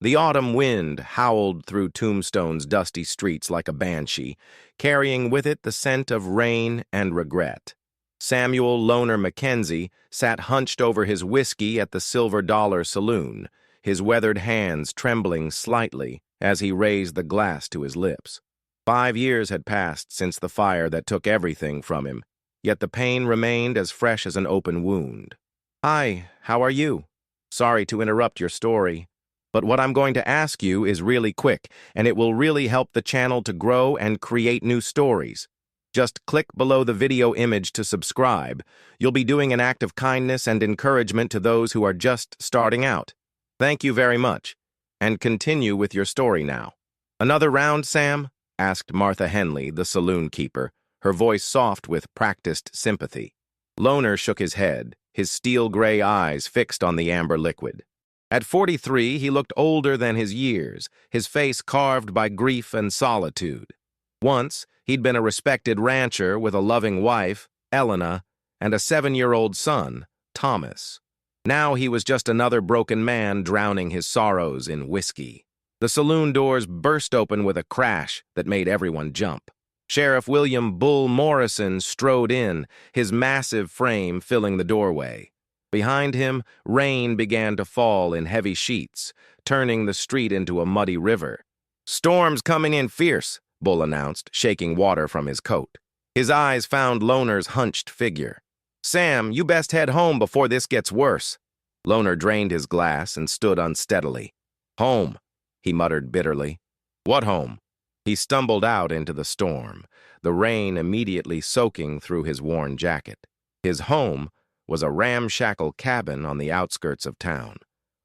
The autumn wind howled through Tombstone's dusty streets like a banshee, carrying with it the scent of rain and regret. Samuel Loner Mackenzie sat hunched over his whiskey at the Silver Dollar Saloon, his weathered hands trembling slightly as he raised the glass to his lips. 5 years had passed since the fire that took everything from him, yet the pain remained as fresh as an open wound. "Hi, how are you? Sorry to interrupt your story, but what I'm going to ask you is really quick, and it will really help the channel to grow and create new stories. Just click below the video image to subscribe. You'll be doing an act of kindness and encouragement to those who are just starting out. Thank you very much, and continue with your story now." "Another round, Sam?" asked Martha Henley, the saloon keeper, her voice soft with practiced sympathy. Loner shook his head, his steel-gray eyes fixed on the amber liquid. At 43, he looked older than his years, his face carved by grief and solitude. Once, he'd been a respected rancher with a loving wife, Elena, and a 7-year-old son, Thomas. Now he was just another broken man drowning his sorrows in whiskey. The saloon doors burst open with a crash that made everyone jump. Sheriff William Bull Morrison strode in, his massive frame filling the doorway. Behind him, rain began to fall in heavy sheets, turning the street into a muddy river. "Storm's coming in fierce," Bull announced, shaking water from his coat. His eyes found Loner's hunched figure. "Sam, you best head home before this gets worse." Loner drained his glass and stood unsteadily. "Home," he muttered bitterly. "What home?" He stumbled out into the storm, the rain immediately soaking through his worn jacket. His home was a ramshackle cabin on the outskirts of town,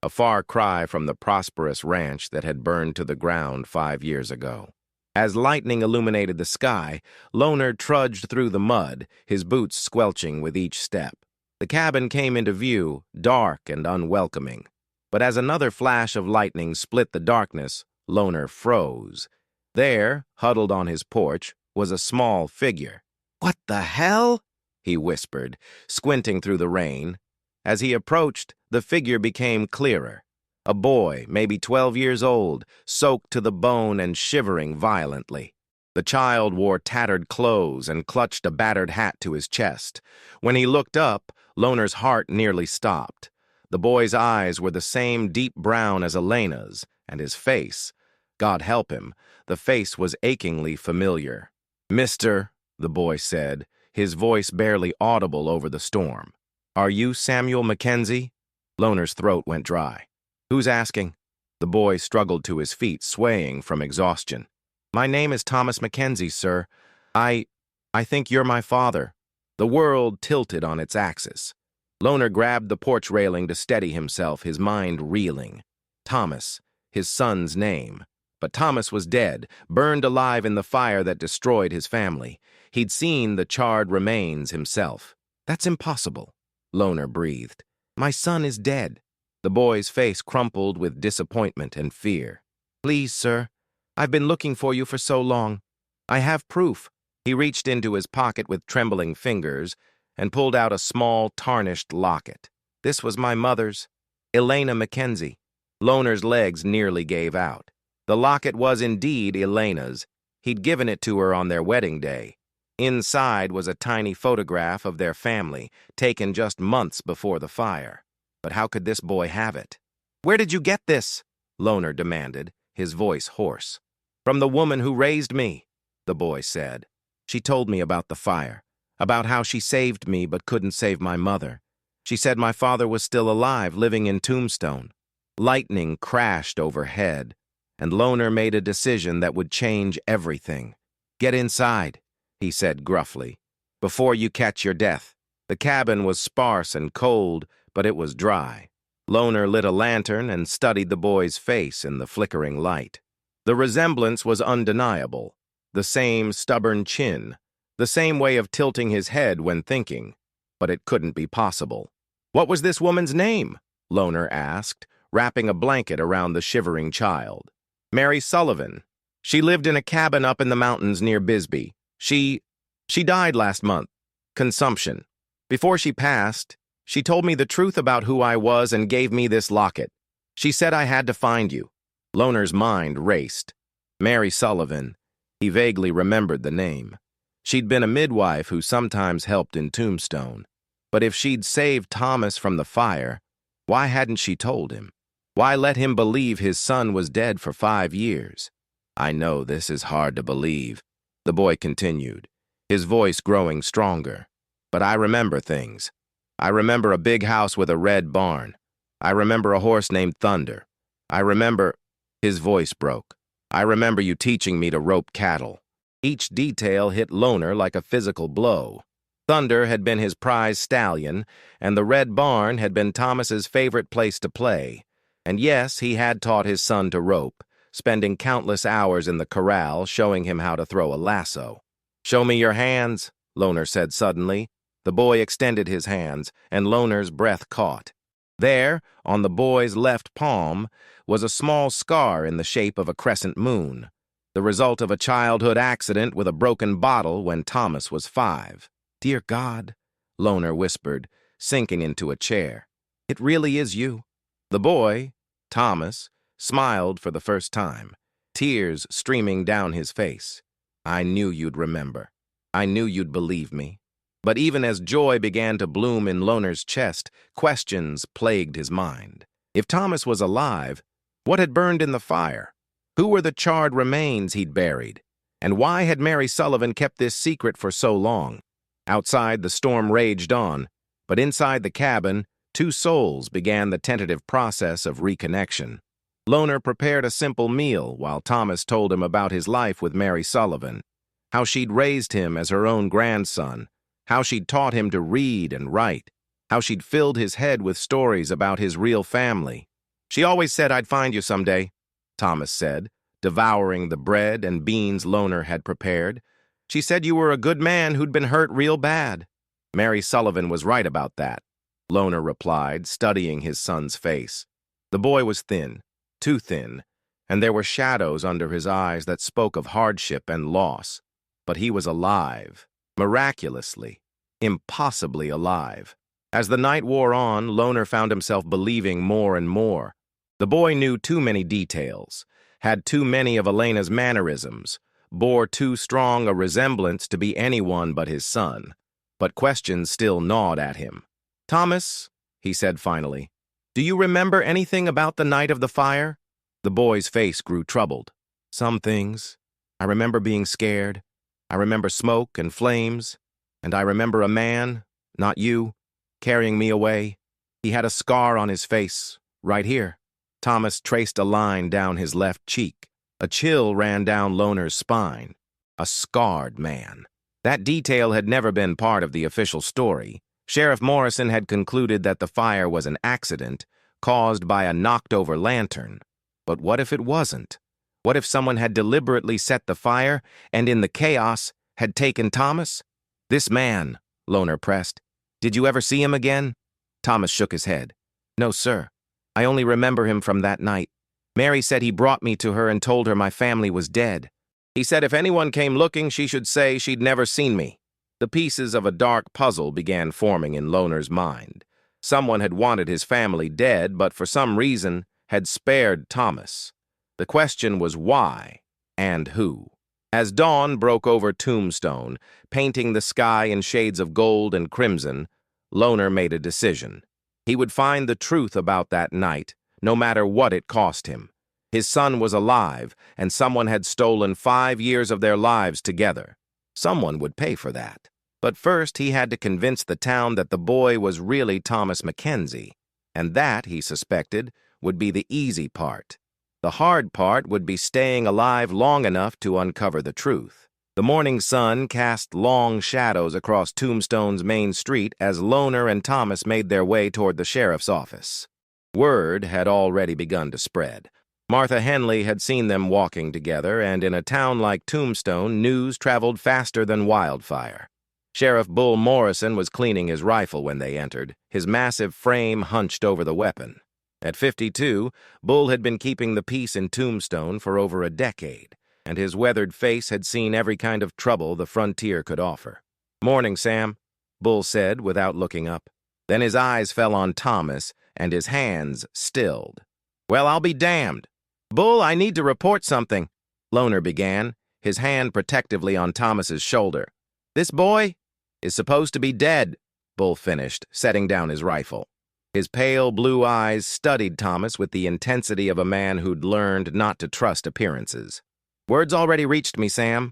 a far cry from the prosperous ranch that had burned to the ground 5 years ago. As lightning illuminated the sky, Loner trudged through the mud, his boots squelching with each step. The cabin came into view, dark and unwelcoming. But as another flash of lightning split the darkness, Loner froze. There, huddled on his porch, was a small figure. "What the hell?" he whispered, squinting through the rain. As he approached, the figure became clearer. A boy, maybe 12 years old, soaked to the bone and shivering violently. The child wore tattered clothes and clutched a battered hat to his chest. When he looked up, Loner's heart nearly stopped. The boy's eyes were the same deep brown as Elena's, and his face, God help him, the face was achingly familiar. "Mister," the boy said, his voice barely audible over the storm. "Are you Samuel Mackenzie?" Loner's throat went dry. "Who's asking?" The boy struggled to his feet, swaying from exhaustion. "My name is Thomas Mackenzie, sir. I think you're my father." The world tilted on its axis. Loner grabbed the porch railing to steady himself, his mind reeling. Thomas, his son's name. But Thomas was dead, burned alive in the fire that destroyed his family. He'd seen the charred remains himself. "That's impossible," Loner breathed. "My son is dead." The boy's face crumpled with disappointment and fear. "Please, sir, I've been looking for you for so long. I have proof." He reached into his pocket with trembling fingers and pulled out a small, tarnished locket. "This was my mother's, Elena Mackenzie." Loner's legs nearly gave out. The locket was indeed Elena's. He'd given it to her on their wedding day. Inside was a tiny photograph of their family, taken just months before the fire. But how could this boy have it? "Where did you get this?" Loner demanded, his voice hoarse. "From the woman who raised me," the boy said. "She told me about the fire, about how she saved me but couldn't save my mother. She said my father was still alive, living in Tombstone." Lightning crashed overhead, and Loner made a decision that would change everything. "Get inside," he said gruffly, "before you catch your death." The cabin was sparse and cold, but it was dry. Loner lit a lantern and studied the boy's face in the flickering light. The resemblance was undeniable. The same stubborn chin, the same way of tilting his head when thinking. But it couldn't be possible. "What was this woman's name?" Loner asked, wrapping a blanket around the shivering child. "Mary Sullivan. She lived in a cabin up in the mountains near Bisbee. She died last month. Consumption. Before she passed, she told me the truth about who I was and gave me this locket. She said I had to find you." Loner's mind raced. Mary Sullivan. He vaguely remembered the name. She'd been a midwife who sometimes helped in Tombstone. But if she'd saved Thomas from the fire, why hadn't she told him? Why let him believe his son was dead for 5 years? I know this is hard to believe, the boy continued, his voice growing stronger. But I remember things. I remember a big house with a red barn. I remember a horse named Thunder. I remember... His voice broke. I remember you teaching me to rope cattle. Each detail hit Loner like a physical blow. Thunder had been his prize stallion, and the red barn had been Thomas's favorite place to play. And yes, he had taught his son to rope, spending countless hours in the corral showing him how to throw a lasso. "Show me your hands," Loner said suddenly. The boy extended his hands, and Loner's breath caught. There, on the boy's left palm, was a small scar in the shape of a crescent moon, the result of a childhood accident with a broken bottle when Thomas was 5. "Dear God," Loner whispered, sinking into a chair. "It really is you." The boy, Thomas, smiled for the first time, tears streaming down his face. "I knew you'd remember. I knew you'd believe me." But even as joy began to bloom in Loner's chest, questions plagued his mind. If Thomas was alive, what had burned in the fire? Who were the charred remains he'd buried? And why had Mary Sullivan kept this secret for so long? Outside, the storm raged on, but inside the cabin, 2 souls began the tentative process of reconnection. Loner prepared a simple meal while Thomas told him about his life with Mary Sullivan, how she'd raised him as her own grandson, how she'd taught him to read and write, how she'd filled his head with stories about his real family. "She always said I'd find you someday," Thomas said, devouring the bread and beans Loner had prepared. "She said you were a good man who'd been hurt real bad." "Mary Sullivan was right about that," Loner replied, studying his son's face. The boy was thin, too thin, and there were shadows under his eyes that spoke of hardship and loss. But he was alive. Miraculously, impossibly alive. As the night wore on, Loner found himself believing more and more. The boy knew too many details, had too many of Elena's mannerisms, bore too strong a resemblance to be anyone but his son. But questions still gnawed at him. "Thomas," he said finally, "do you remember anything about the night of the fire?" The boy's face grew troubled. "Some things. I remember being scared. I remember smoke and flames, and I remember a man, not you, carrying me away. He had a scar on his face, right here." Thomas traced a line down his left cheek. A chill ran down Loner's spine. A scarred man. That detail had never been part of the official story. Sheriff Morrison had concluded that the fire was an accident caused by a knocked-over lantern. But what if it wasn't? What if someone had deliberately set the fire and in the chaos had taken Thomas? "This man," Loner pressed. "Did you ever see him again?" Thomas shook his head. "No, sir. I only remember him from that night. Mary said he brought me to her and told her my family was dead. He said if anyone came looking, she should say she'd never seen me." The pieces of a dark puzzle began forming in Loner's mind. Someone had wanted his family dead, but for some reason had spared Thomas. The question was why and who. As dawn broke over Tombstone, painting the sky in shades of gold and crimson, Loner made a decision. He would find the truth about that night, no matter what it cost him. His son was alive, and someone had stolen 5 years of their lives together. Someone would pay for that. But first he had to convince the town that the boy was really Thomas Mackenzie, and that, he suspected, would be the easy part. The hard part would be staying alive long enough to uncover the truth. The morning sun cast long shadows across Tombstone's main street as Loner and Thomas made their way toward the sheriff's office. Word had already begun to spread. Martha Henley had seen them walking together, and in a town like Tombstone, news traveled faster than wildfire. Sheriff Bull Morrison was cleaning his rifle when they entered, his massive frame hunched over the weapon. At 52, Bull had been keeping the peace in Tombstone for over a decade, and his weathered face had seen every kind of trouble the frontier could offer. "Morning, Sam," Bull said without looking up. Then his eyes fell on Thomas, and his hands stilled. "Well, I'll be damned." Bull, I need to report something, Loner began, his hand protectively on Thomas's shoulder. This boy is supposed to be dead, Bull finished, setting down his rifle. His pale blue eyes studied Thomas with the intensity of a man who'd learned not to trust appearances. Word's already reached me, Sam.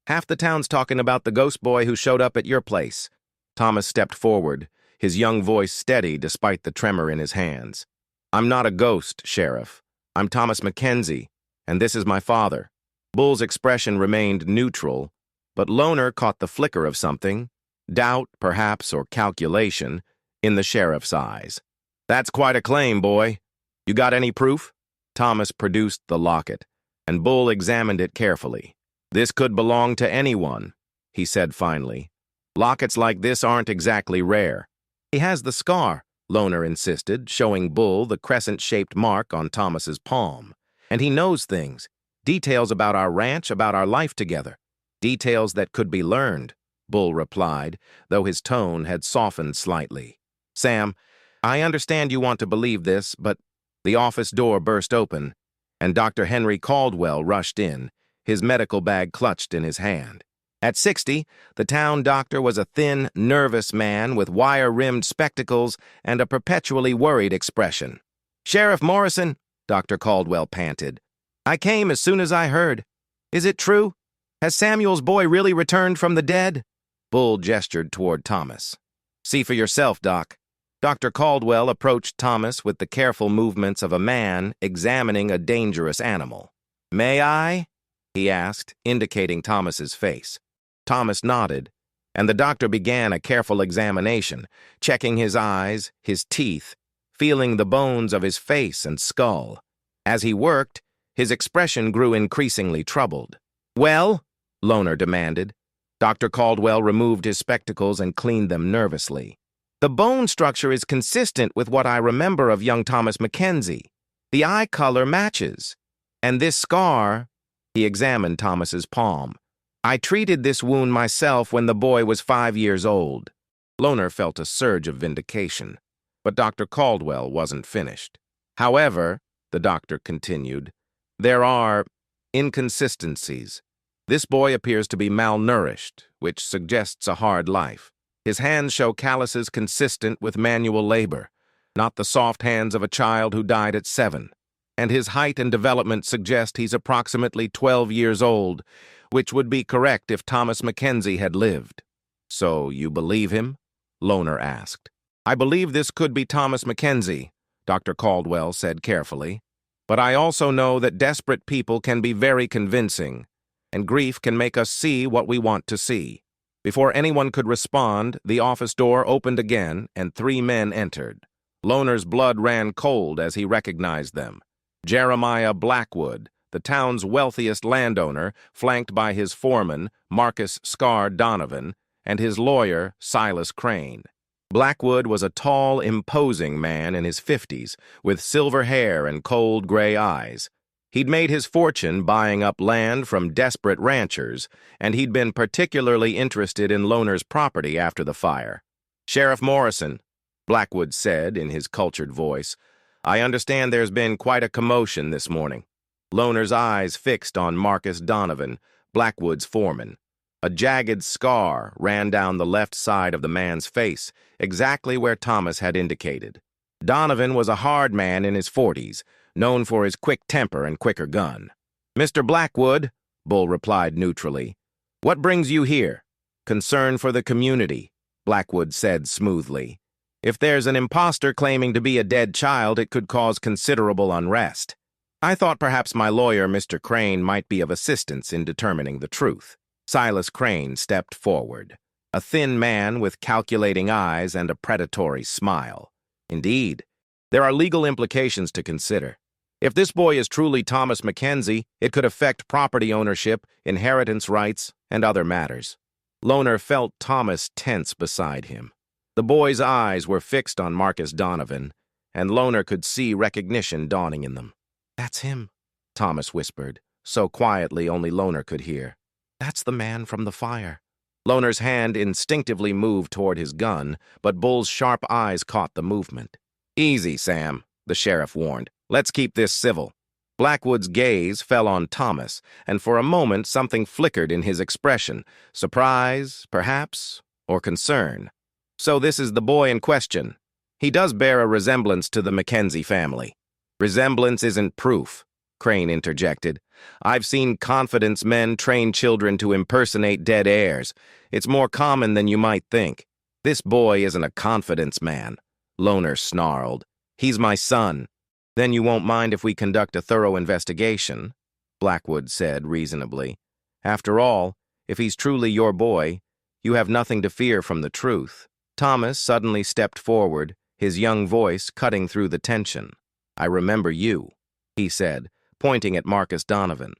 Half the town's talking about the ghost boy who showed up at your place. Thomas stepped forward, his young voice steady despite the tremor in his hands. I'm not a ghost, Sheriff. I'm Thomas Mackenzie, and this is my father. Bull's expression remained neutral, but Loner caught the flicker of something, doubt, perhaps, or calculation, in the sheriff's eyes. That's quite a claim, boy. You got any proof? Thomas produced the locket, and Bull examined it carefully. This could belong to anyone, he said finally. Lockets like this aren't exactly rare. He has the scar, Loner insisted, showing Bull the crescent-shaped mark on Thomas's palm. And he knows things, details about our ranch, about our life together. Details that could be learned, Bull replied, though his tone had softened slightly. Sam, I understand you want to believe this, but the office door burst open, and Dr. Henry Caldwell rushed in, his medical bag clutched in his hand. At 60, the town doctor was a thin, nervous man with wire-rimmed spectacles and a perpetually worried expression. Sheriff Morrison, Dr. Caldwell panted. I came as soon as I heard. Is it true? Has Samuel's boy really returned from the dead? Bull gestured toward Thomas. See for yourself, Doc. Dr. Caldwell approached Thomas with the careful movements of a man examining a dangerous animal. May I? He asked, indicating Thomas's face. Thomas nodded, and the doctor began a careful examination, checking his eyes, his teeth, feeling the bones of his face and skull. As he worked, his expression grew increasingly troubled. Well? Loner demanded. Dr. Caldwell removed his spectacles and cleaned them nervously. The bone structure is consistent with what I remember of young Thomas Mackenzie. The eye color matches. And this scar, he examined Thomas's palm. I treated this wound myself when the boy was 5 years old. Loner felt a surge of vindication, but Dr. Caldwell wasn't finished. However, the doctor continued, there are inconsistencies. This boy appears to be malnourished, which suggests a hard life. His hands show calluses consistent with manual labor, not the soft hands of a child who died at 7. And his height and development suggest he's approximately 12 years old, which would be correct if Thomas Mackenzie had lived. So you believe him? Loner asked. I believe this could be Thomas Mackenzie, Dr. Caldwell said carefully. But I also know that desperate people can be very convincing, and grief can make us see what we want to see. Before anyone could respond, the office door opened again, and 3 men entered. Loner's blood ran cold as he recognized them. Jeremiah Blackwood, the town's wealthiest landowner, flanked by his foreman, Marcus Scar Donovan, and his lawyer, Silas Crane. Blackwood was a tall, imposing man in his 50s, with silver hair and cold gray eyes. He'd made his fortune buying up land from desperate ranchers, and he'd been particularly interested in Loner's property after the fire. Sheriff Morrison, Blackwood said in his cultured voice, I understand there's been quite a commotion this morning. Loner's eyes fixed on Marcus Donovan, Blackwood's foreman. A jagged scar ran down the left side of the man's face, exactly where Thomas had indicated. Donovan was a hard man in his 40s, known for his quick temper and quicker gun. Mr. Blackwood, Bull replied neutrally. What brings you here? Concern for the community, Blackwood said smoothly. If there's an imposter claiming to be a dead child, it could cause considerable unrest. I thought perhaps my lawyer, Mr. Crane, might be of assistance in determining the truth. Silas Crane stepped forward, a thin man with calculating eyes and a predatory smile. Indeed, there are legal implications to consider. If this boy is truly Thomas Mackenzie, it could affect property ownership, inheritance rights, and other matters. Loner felt Thomas tense beside him. The boy's eyes were fixed on Marcus Donovan, and Loner could see recognition dawning in them. That's him, Thomas whispered, so quietly only Loner could hear. That's the man from the fire. Loner's hand instinctively moved toward his gun, but Bull's sharp eyes caught the movement. Easy, Sam, the sheriff warned. Let's keep this civil. Blackwood's gaze fell on Thomas, and for a moment something flickered in his expression. Surprise, perhaps, or concern. So this is the boy in question. He does bear a resemblance to the Mackenzie family. Resemblance isn't proof, Crane interjected. I've seen confidence men train children to impersonate dead heirs. It's more common than you might think. This boy isn't a confidence man, Loner snarled. He's my son. Then you won't mind if we conduct a thorough investigation, Blackwood said reasonably. After all, if he's truly your boy, you have nothing to fear from the truth. Thomas suddenly stepped forward, his young voice cutting through the tension. I remember you, he said, pointing at Marcus Donovan.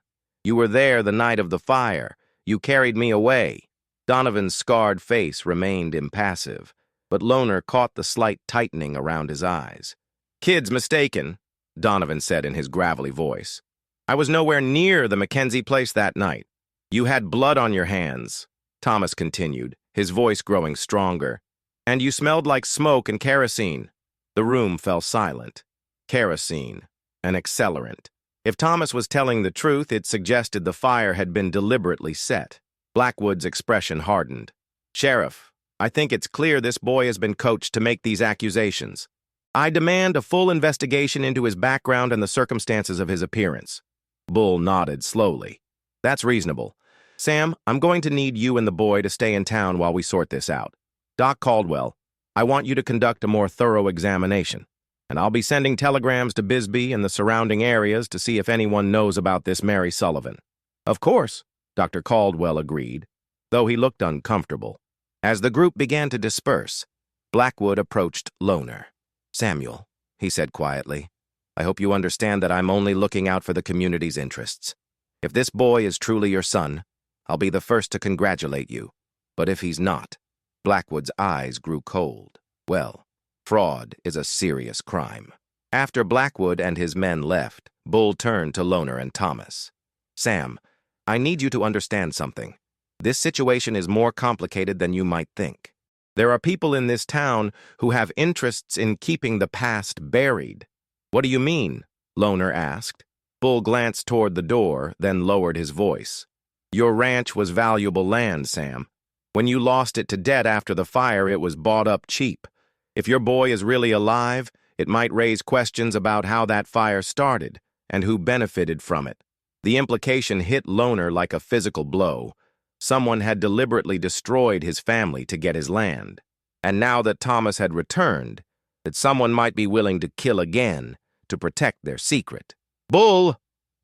You were there the night of the fire. You carried me away. Donovan's scarred face remained impassive, but Loner caught the slight tightening around his eyes. Kid's mistaken, Donovan said in his gravelly voice. I was nowhere near the Mackenzie place that night. You had blood on your hands, Thomas continued, his voice growing stronger. And you smelled like smoke and kerosene. The room fell silent. Kerosene, an accelerant. If Thomas was telling the truth, it suggested the fire had been deliberately set. Blackwood's expression hardened. Sheriff, I think it's clear this boy has been coached to make these accusations. I demand a full investigation into his background and the circumstances of his appearance. Bull nodded slowly. That's reasonable. Sam, I'm going to need you and the boy to stay in town while we sort this out. Doc Caldwell, I want you to conduct a more thorough examination, and I'll be sending telegrams to Bisbee and the surrounding areas to see if anyone knows about this Mary Sullivan. Of course, Dr. Caldwell agreed, though he looked uncomfortable. As the group began to disperse, Blackwood approached Loner. Samuel, he said quietly, I hope you understand that I'm only looking out for the community's interests. If this boy is truly your son, I'll be the first to congratulate you. But if he's not, Blackwood's eyes grew cold. Well, fraud is a serious crime. After Blackwood and his men left, Bull turned to Loner and Thomas. Sam, I need you to understand something. This situation is more complicated than you might think. There are people in this town who have interests in keeping the past buried. What do you mean? Loner asked. Bull glanced toward the door, then lowered his voice. Your ranch was valuable land, Sam. When you lost it to debt after the fire, it was bought up cheap. If your boy is really alive, it might raise questions about how that fire started and who benefited from it. The implication hit Loner like a physical blow. Someone had deliberately destroyed his family to get his land. And now that Thomas had returned, that someone might be willing to kill again to protect their secret. Bull,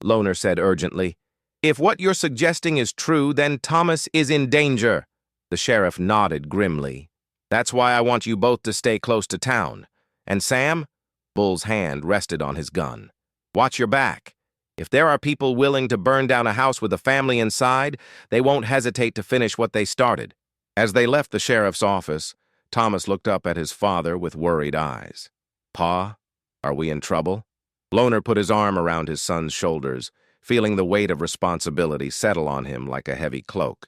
Loner said urgently, if what you're suggesting is true, then Thomas is in danger. The sheriff nodded grimly. That's why I want you both to stay close to town. And Sam? Bull's hand rested on his gun. Watch your back. If there are people willing to burn down a house with a family inside, they won't hesitate to finish what they started. As they left the sheriff's office, Thomas looked up at his father with worried eyes. Pa, are we in trouble? Loner put his arm around his son's shoulders, feeling the weight of responsibility settle on him like a heavy cloak.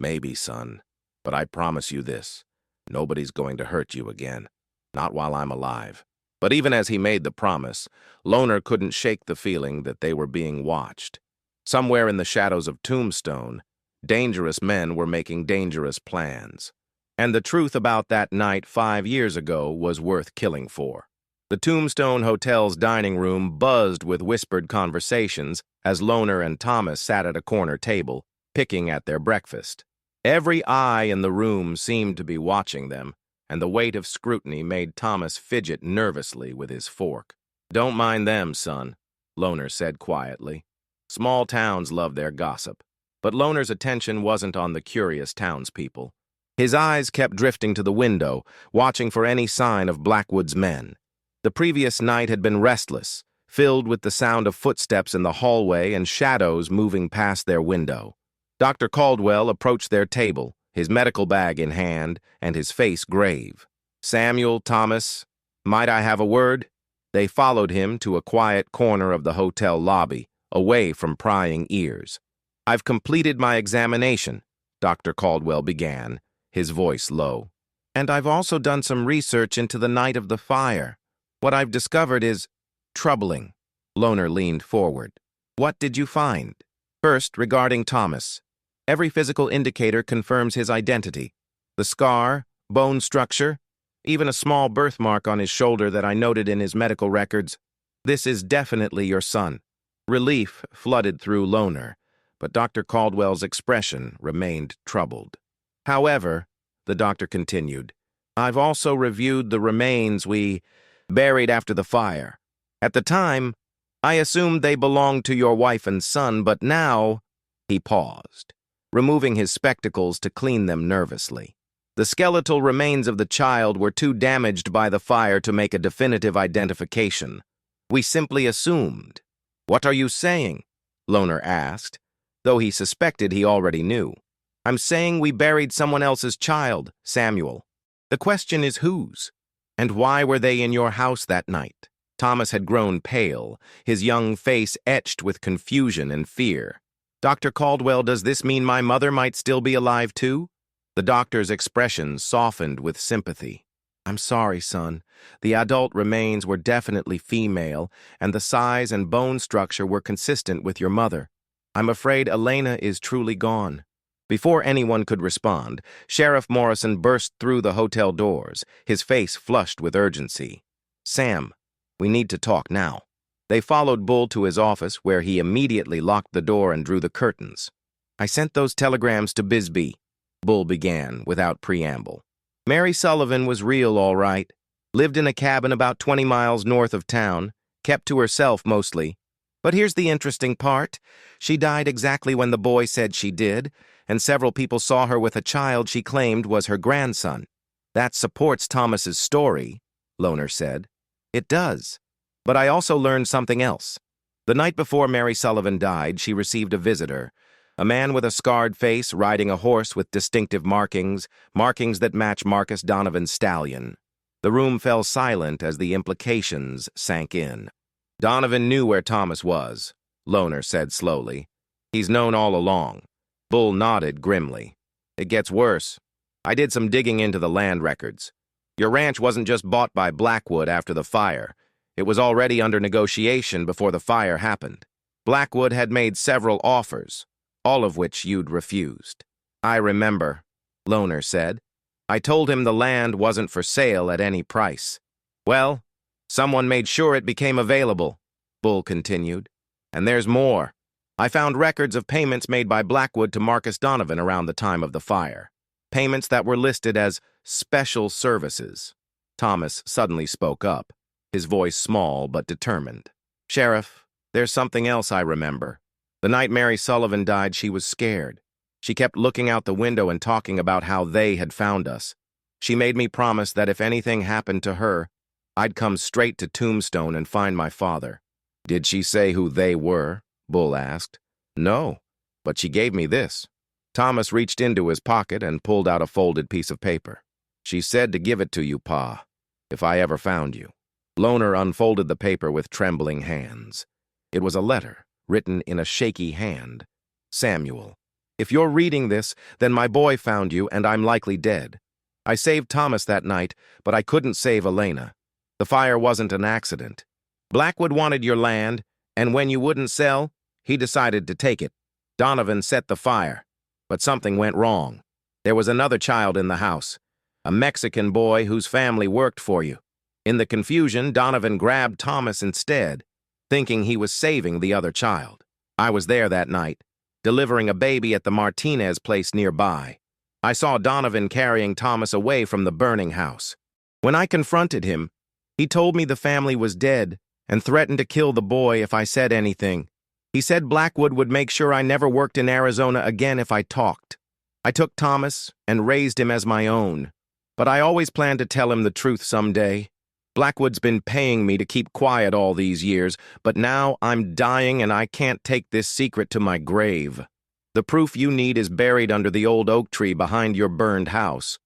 Maybe, son. But I promise you this, nobody's going to hurt you again. Not while I'm alive. But even as he made the promise, Loner couldn't shake the feeling that they were being watched. Somewhere in the shadows of Tombstone, dangerous men were making dangerous plans. And the truth about that night 5 years ago was worth killing for. The Tombstone Hotel's dining room buzzed with whispered conversations as Loner and Thomas sat at a corner table, picking at their breakfast. Every eye in the room seemed to be watching them, and the weight of scrutiny made Thomas fidget nervously with his fork. Don't mind them, son, Loner said quietly. Small towns love their gossip. But Loner's attention wasn't on the curious townspeople. His eyes kept drifting to the window, watching for any sign of Blackwood's men. The previous night had been restless, filled with the sound of footsteps in the hallway and shadows moving past their window. Dr. Caldwell approached their table, his medical bag in hand and his face grave. Samuel, Thomas, might I have a word? They followed him to a quiet corner of the hotel lobby, away from prying ears. I've completed my examination, Dr. Caldwell began, his voice low. And I've also done some research into the night of the fire. What I've discovered is troubling. Loner leaned forward. What did you find? First, regarding Thomas. Every physical indicator confirms his identity. The scar, bone structure, even a small birthmark on his shoulder that I noted in his medical records. This is definitely your son. Relief flooded through Loner, but Dr. Caldwell's expression remained troubled. However, the doctor continued, I've also reviewed the remains we buried after the fire. At the time, I assumed they belonged to your wife and son, but now, he paused, removing his spectacles to clean them nervously. The skeletal remains of the child were too damaged by the fire to make a definitive identification. We simply assumed. What are you saying? Loner asked, though he suspected he already knew. I'm saying we buried someone else's child, Samuel. The question is whose? And why were they in your house that night? Thomas had grown pale, his young face etched with confusion and fear. Dr. Caldwell, does this mean my mother might still be alive too? The doctor's expression softened with sympathy. I'm sorry, son. The adult remains were definitely female, and the size and bone structure were consistent with your mother. I'm afraid Elena is truly gone. Before anyone could respond, Sheriff Morrison burst through the hotel doors, his face flushed with urgency. Sam, we need to talk now. They followed Bull to his office, where he immediately locked the door and drew the curtains. I sent those telegrams to Bisbee, Bull began without preamble. Mary Sullivan was real, all right. Lived in a cabin about 20 miles north of town, kept to herself mostly. But here's the interesting part. She died exactly when the boy said she did, and several people saw her with a child she claimed was her grandson. That supports Thomas's story, Loner said. It does. But I also learned something else. The night before Mary Sullivan died, she received a visitor, a man with a scarred face riding a horse with distinctive markings that match Marcus Donovan's stallion. The room fell silent as the implications sank in. Donovan knew where Thomas was, Loner said slowly. He's known all along. Bull nodded grimly. It gets worse. I did some digging into the land records. Your ranch wasn't just bought by Blackwood after the fire. It was already under negotiation before the fire happened. Blackwood had made several offers, all of which you'd refused. I remember, Loner said. I told him the land wasn't for sale at any price. Well, someone made sure it became available, Bull continued. And there's more. I found records of payments made by Blackwood to Marcus Donovan around the time of the fire. Payments that were listed as special services. Thomas suddenly spoke up, his voice small but determined. Sheriff, there's something else I remember. The night Mary Sullivan died, she was scared. She kept looking out the window and talking about how they had found us. She made me promise that if anything happened to her, I'd come straight to Tombstone and find my father. Did she say who they were? Bull asked. No, but she gave me this. Thomas reached into his pocket and pulled out a folded piece of paper. She said to give it to you, Pa, if I ever found you. Loner unfolded the paper with trembling hands. It was a letter, written in a shaky hand. Samuel, if you're reading this, then my boy found you and I'm likely dead. I saved Thomas that night, but I couldn't save Elena. The fire wasn't an accident. Blackwood wanted your land, and when you wouldn't sell, he decided to take it. Donovan set the fire, but something went wrong. There was another child in the house, a Mexican boy whose family worked for you. In the confusion, Donovan grabbed Thomas instead, thinking he was saving the other child. I was there that night, delivering a baby at the Martinez place nearby. I saw Donovan carrying Thomas away from the burning house. When I confronted him, he told me the family was dead and threatened to kill the boy if I said anything. He said Blackwood would make sure I never worked in Arizona again if I talked. I took Thomas and raised him as my own, but I always planned to tell him the truth someday. Blackwood's been paying me to keep quiet all these years, but now I'm dying and I can't take this secret to my grave. The proof you need is buried under the old oak tree behind your burned house.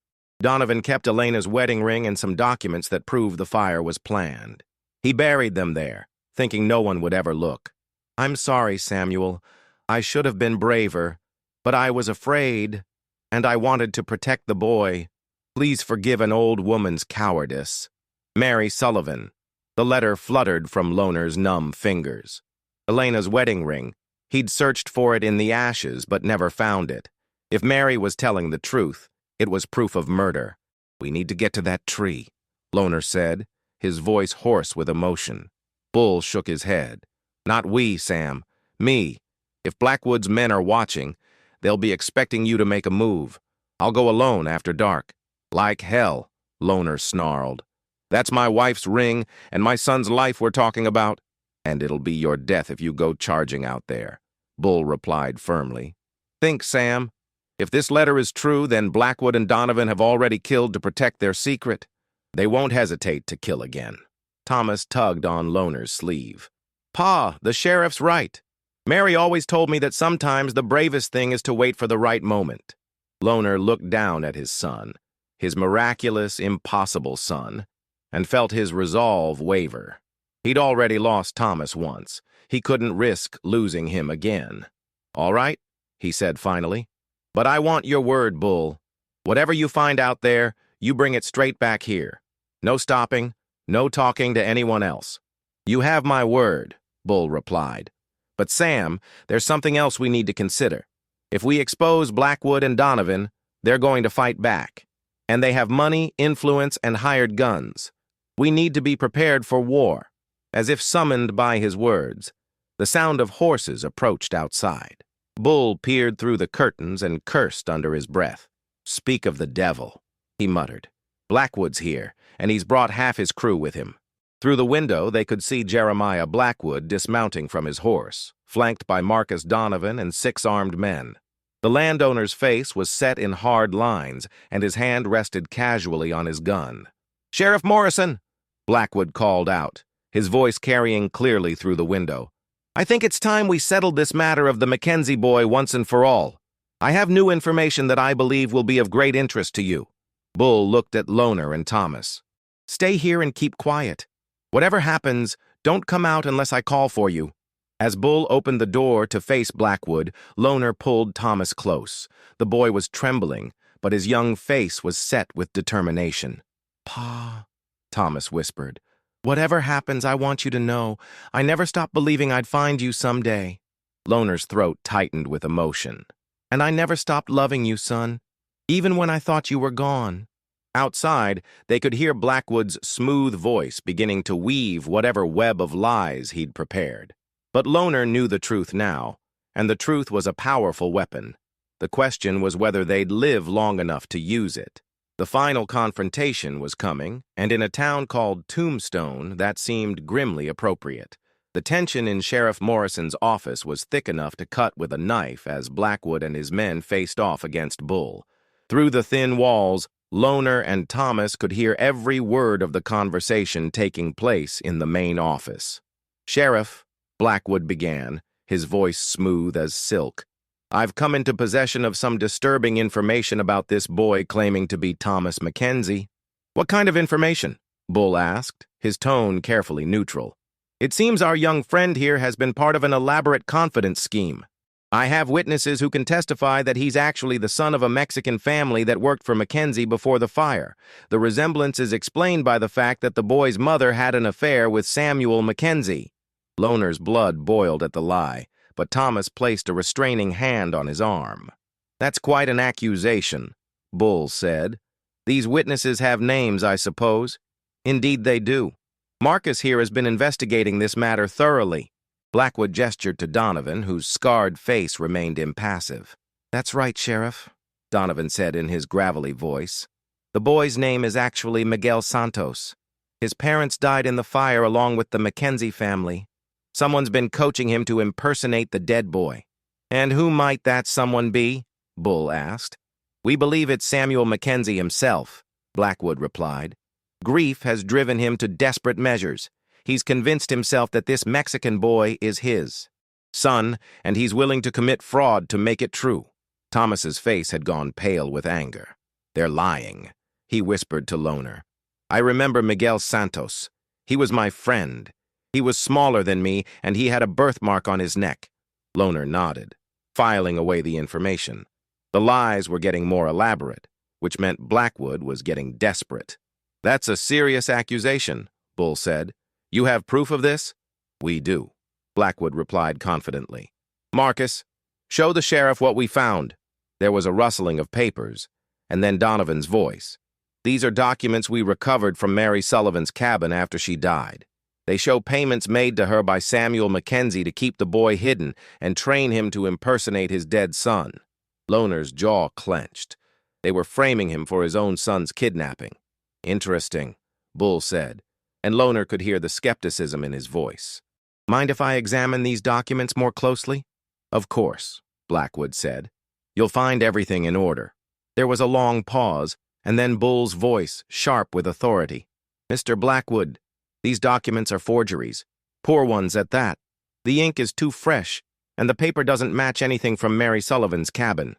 Donovan kept Elena's wedding ring and some documents that prove the fire was planned. He buried them there, thinking no one would ever look. I'm sorry, Samuel. I should have been braver, but I was afraid, and I wanted to protect the boy. Please forgive an old woman's cowardice. Mary Sullivan. The letter fluttered from Loner's numb fingers. Elena's wedding ring. He'd searched for it in the ashes, but never found it. If Mary was telling the truth, it was proof of murder. "We need to get to that tree," Loner said, his voice hoarse with emotion. Bull shook his head. "Not we, Sam. Me. If Blackwood's men are watching, they'll be expecting you to make a move. I'll go alone after dark." "Like hell," Loner snarled. "That's my wife's ring and my son's life we're talking about." "And it'll be your death if you go charging out there," Bull replied firmly. "Think, Sam. If this letter is true, then Blackwood and Donovan have already killed to protect their secret. They won't hesitate to kill again." Thomas tugged on Loner's sleeve. "Pa, the sheriff's right. Mary always told me that sometimes the bravest thing is to wait for the right moment." Loner looked down at his son, his miraculous, impossible son, and felt his resolve waver. He'd already lost Thomas once. He couldn't risk losing him again. "All right," he said finally. "But I want your word, Bull. Whatever you find out there, you bring it straight back here. No stopping, no talking to anyone else." "You have my word," Bull replied. "But Sam, there's something else we need to consider. If we expose Blackwood and Donovan, they're going to fight back. And they have money, influence, and hired guns. We need to be prepared for war." As if summoned by his words, the sound of horses approached outside. Bull peered through the curtains and cursed under his breath. "Speak of the devil," he muttered. "Blackwood's here, and he's brought half his crew with him." Through the window, they could see Jeremiah Blackwood dismounting from his horse, flanked by Marcus Donovan and 6 armed men. The landowner's face was set in hard lines, and his hand rested casually on his gun. "Sheriff Morrison," Blackwood called out, his voice carrying clearly through the window. "I think it's time we settled this matter of the Mackenzie boy once and for all. I have new information that I believe will be of great interest to you." Bull looked at Loner and Thomas. "Stay here and keep quiet. Whatever happens, don't come out unless I call for you." As Bull opened the door to face Blackwood, Loner pulled Thomas close. The boy was trembling, but his young face was set with determination. "Pa," Thomas whispered. "Whatever happens, I want you to know, I never stopped believing I'd find you someday." Loner's throat tightened with emotion. "And I never stopped loving you, son, even when I thought you were gone." Outside, they could hear Blackwood's smooth voice beginning to weave whatever web of lies he'd prepared. But Loner knew the truth now, and the truth was a powerful weapon. The question was whether they'd live long enough to use it. The final confrontation was coming, and in a town called Tombstone, that seemed grimly appropriate. The tension in Sheriff Morrison's office was thick enough to cut with a knife as Blackwood and his men faced off against Bull. Through the thin walls, Loner and Thomas could hear every word of the conversation taking place in the main office. "Sheriff," Blackwood began, his voice smooth as silk, "I've come into possession of some disturbing information about this boy claiming to be Thomas Mackenzie." "What kind of information?" Bull asked, his tone carefully neutral. "It seems our young friend here has been part of an elaborate confidence scheme. I have witnesses who can testify that he's actually the son of a Mexican family that worked for Mackenzie before the fire. The resemblance is explained by the fact that the boy's mother had an affair with Samuel Mackenzie." Loner's blood boiled at the lie, but Thomas placed a restraining hand on his arm. "That's quite an accusation," Bull said. "These witnesses have names, I suppose?" "Indeed they do. Marcus here has been investigating this matter thoroughly." Blackwood gestured to Donovan, whose scarred face remained impassive. "That's right, Sheriff," Donovan said in his gravelly voice. "The boy's name is actually Miguel Santos. His parents died in the fire along with the Mackenzie family. Someone's been coaching him to impersonate the dead boy." "And who might that someone be?" Bull asked. "We believe it's Samuel Mackenzie himself," Blackwood replied. "Grief has driven him to desperate measures. He's convinced himself that this Mexican boy is his son, and he's willing to commit fraud to make it true." Thomas's face had gone pale with anger. "They're lying," he whispered to Loner. "I remember Miguel Santos. He was my friend. He was smaller than me, and he had a birthmark on his neck." Loner nodded, filing away the information. The lies were getting more elaborate, which meant Blackwood was getting desperate. "That's a serious accusation," Bull said. You have proof of this? We do, Blackwood replied confidently. Marcus, show the sheriff what we found. There was a rustling of papers, and then Donovan's voice. These are documents we recovered from Mary Sullivan's cabin after she died. They show payments made to her by Samuel Mackenzie to keep the boy hidden and train him to impersonate his dead son. Loner's jaw clenched. They were framing him for his own son's kidnapping. Interesting, Bull said, and Loner could hear the skepticism in his voice. Mind if I examine these documents more closely? Of course, Blackwood said. You'll find everything in order. There was a long pause, and then Bull's voice, sharp with authority. Mr. Blackwood, these documents are forgeries. Poor ones at that. The ink is too fresh, and the paper doesn't match anything from Mary Sullivan's cabin.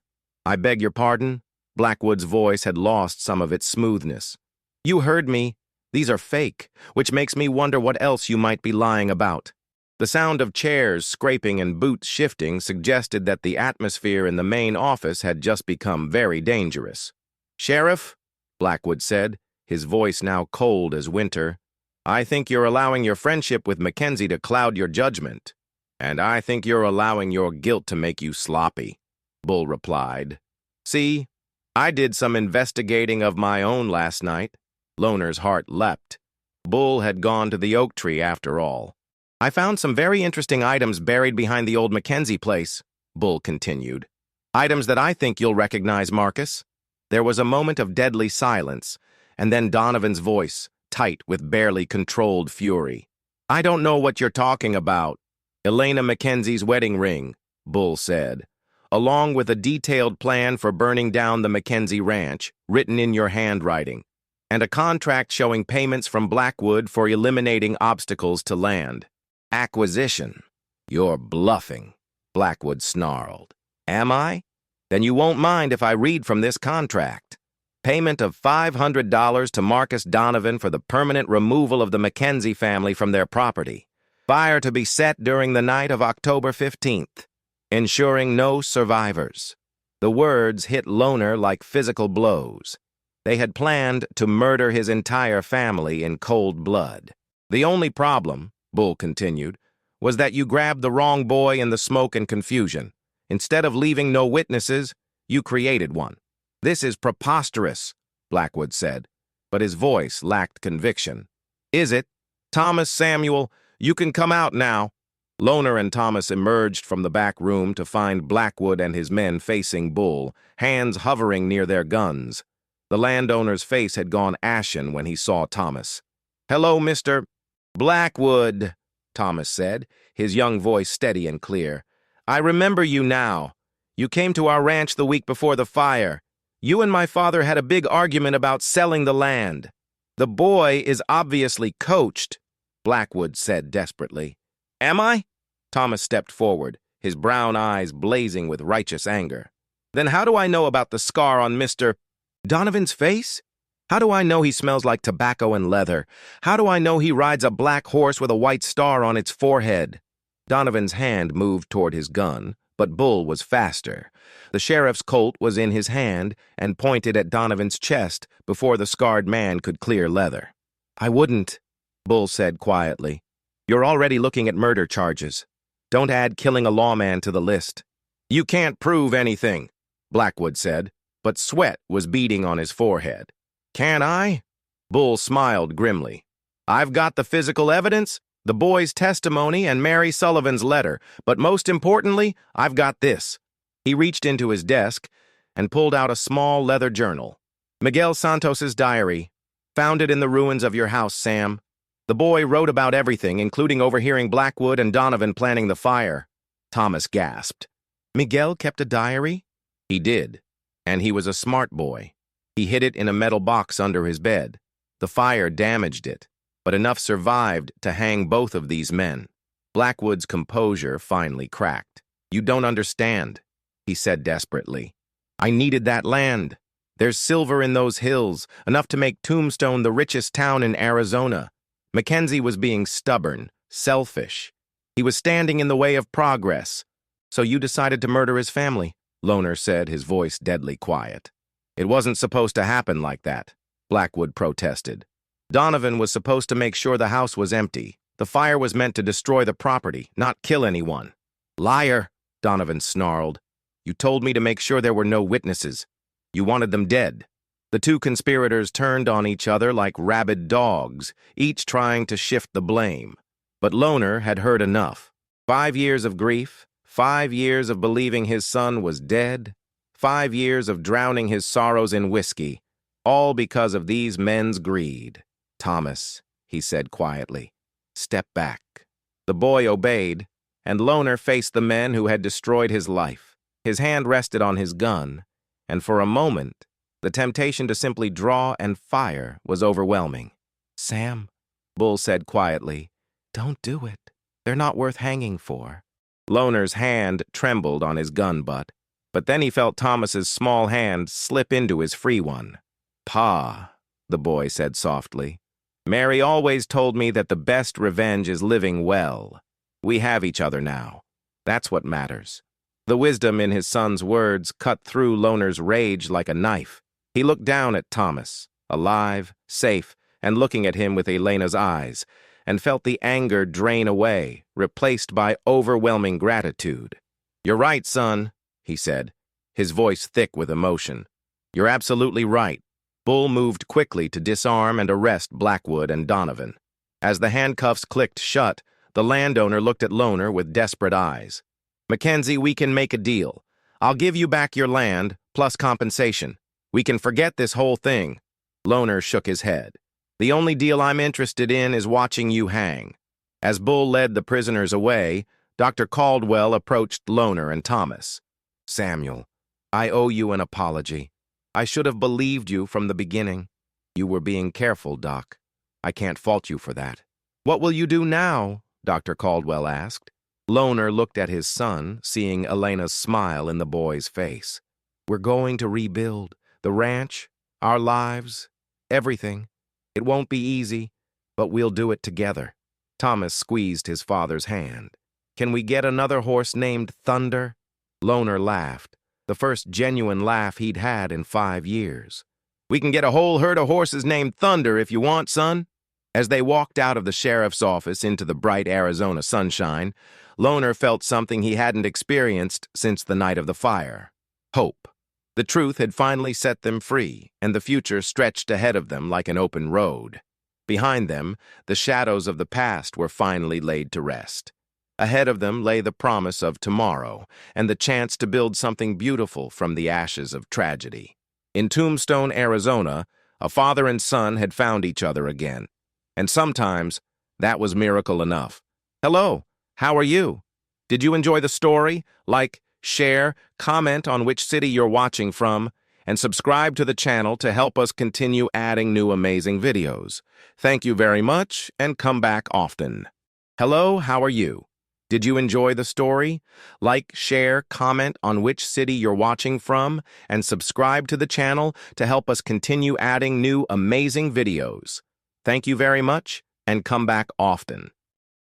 I beg your pardon? Blackwood's voice had lost some of its smoothness. You heard me. These are fake, which makes me wonder what else you might be lying about. The sound of chairs scraping and boots shifting suggested that the atmosphere in the main office had just become very dangerous. Sheriff, Blackwood said, his voice now cold as winter, I think you're allowing your friendship with Mackenzie to cloud your judgment. And I think you're allowing your guilt to make you sloppy, Bull replied. See, I did some investigating of my own last night. Loner's heart leapt. Bull had gone to the oak tree after all. I found some very interesting items buried behind the old Mackenzie place, Bull continued. Items that I think you'll recognize, Marcus. There was a moment of deadly silence, and then Donovan's voice, tight with barely controlled fury. I don't know what you're talking about. Elena Mackenzie's wedding ring, Bull said, along with a detailed plan for burning down the Mackenzie ranch, written in your handwriting, and a contract showing payments from Blackwood for eliminating obstacles to land. Acquisition. You're bluffing, Blackwood snarled. Am I? Then you won't mind if I read from this contract. Payment of $500 to Marcus Donovan for the permanent removal of the Mackenzie family from their property. Fire to be set during the night of October 15th, ensuring no survivors. The words hit Loner like physical blows. They had planned to murder his entire family in cold blood. The only problem, Bull continued, was that you grabbed the wrong boy in the smoke and confusion. Instead of leaving no witnesses, you created one. This is preposterous, Blackwood said, but his voice lacked conviction. Is it? Thomas Samuel, you can come out now. Loner and Thomas emerged from the back room to find Blackwood and his men facing Bull, hands hovering near their guns. The landowner's face had gone ashen when he saw Thomas. Hello, Mr. Blackwood, Thomas said, his young voice steady and clear. I remember you now. You came to our ranch the week before the fire. You and my father had a big argument about selling the land. The boy is obviously coached, Blackwood said desperately. Am I? Thomas stepped forward, his brown eyes blazing with righteous anger. Then how do I know about the scar on Mr. Donovan's face? How do I know he smells like tobacco and leather? How do I know he rides a black horse with a white star on its forehead? Donovan's hand moved toward his gun, but Bull was faster. The sheriff's Colt was in his hand and pointed at Donovan's chest before the scarred man could clear leather. I wouldn't, Bull said quietly. You're already looking at murder charges. Don't add killing a lawman to the list. You can't prove anything, Blackwood said, but sweat was beading on his forehead. Can I? Bull smiled grimly. I've got the physical evidence, the boy's testimony, and Mary Sullivan's letter, but most importantly, I've got this. He reached into his desk and pulled out a small leather journal. Miguel Santos's diary. Found it in the ruins of your house, Sam. The boy wrote about everything, including overhearing Blackwood and Donovan planning the fire. Thomas gasped. Miguel kept a diary? He did, and he was a smart boy. He hid it in a metal box under his bed. The fire damaged it, but enough survived to hang both of these men. Blackwood's composure finally cracked. You don't understand, he said desperately. I needed that land. There's silver in those hills, enough to make Tombstone the richest town in Arizona. Mackenzie was being stubborn, selfish. He was standing in the way of progress. So you decided to murder his family, Loner said, his voice deadly quiet. It wasn't supposed to happen like that, Blackwood protested. Donovan was supposed to make sure the house was empty, The fire was meant to destroy the property, not kill anyone. Liar, Donovan snarled. You told me to make sure there were no witnesses. You wanted them dead. The two conspirators turned on each other like rabid dogs, each trying to shift the blame. But Loner had heard enough. 5 years of grief, 5 years of believing his son was dead, 5 years of drowning his sorrows in whiskey, all because of these men's greed. Thomas, he said quietly, step back. The boy obeyed, and Loner faced the men who had destroyed his life. His hand rested on his gun, and for a moment, the temptation to simply draw and fire was overwhelming. Sam, Bull said quietly, don't do it. They're not worth hanging for. Loner's hand trembled on his gun butt, but then he felt Thomas's small hand slip into his free one. Pa, the boy said softly. Mary always told me that the best revenge is living well. We have each other now. That's what matters. The wisdom in his son's words cut through Loner's rage like a knife. He looked down at Thomas, alive, safe, and looking at him with Elena's eyes, and felt the anger drain away, replaced by overwhelming gratitude. You're right, son, he said, his voice thick with emotion. You're absolutely right. Bull moved quickly to disarm and arrest Blackwood and Donovan. As the handcuffs clicked shut, the landowner looked at Loner with desperate eyes. Mackenzie, we can make a deal. I'll give you back your land, plus compensation. We can forget this whole thing. Loner shook his head. The only deal I'm interested in is watching you hang. As Bull led the prisoners away, Dr. Caldwell approached Loner and Thomas. Samuel, I owe you an apology. I should have believed you from the beginning. You were being careful, Doc. I can't fault you for that. What will you do now? Dr. Caldwell asked. Loner looked at his son, seeing Elena's smile in the boy's face. We're going to rebuild. The ranch, our lives, everything. It won't be easy, but we'll do it together. Thomas squeezed his father's hand. Can we get another horse named Thunder? Loner laughed, the first genuine laugh he'd had in 5 years. We can get a whole herd of horses named Thunder if you want, son. As they walked out of the sheriff's office into the bright Arizona sunshine, Loner felt something he hadn't experienced since the night of the fire. Hope. The truth had finally set them free, and the future stretched ahead of them like an open road. Behind them, the shadows of the past were finally laid to rest. Ahead of them lay the promise of tomorrow, and the chance to build something beautiful from the ashes of tragedy. In Tombstone, Arizona, a father and son had found each other again. And sometimes, that was miracle enough. Hello, how are you? Did you enjoy the story? Like, share, comment on which city you're watching from, and subscribe to the channel to help us continue adding new amazing videos. Thank you very much, and come back often. Hello, how are you? Did you enjoy the story? Like, share, comment on which city you're watching from, and subscribe to the channel to help us continue adding new amazing videos. Thank you very much, and come back often.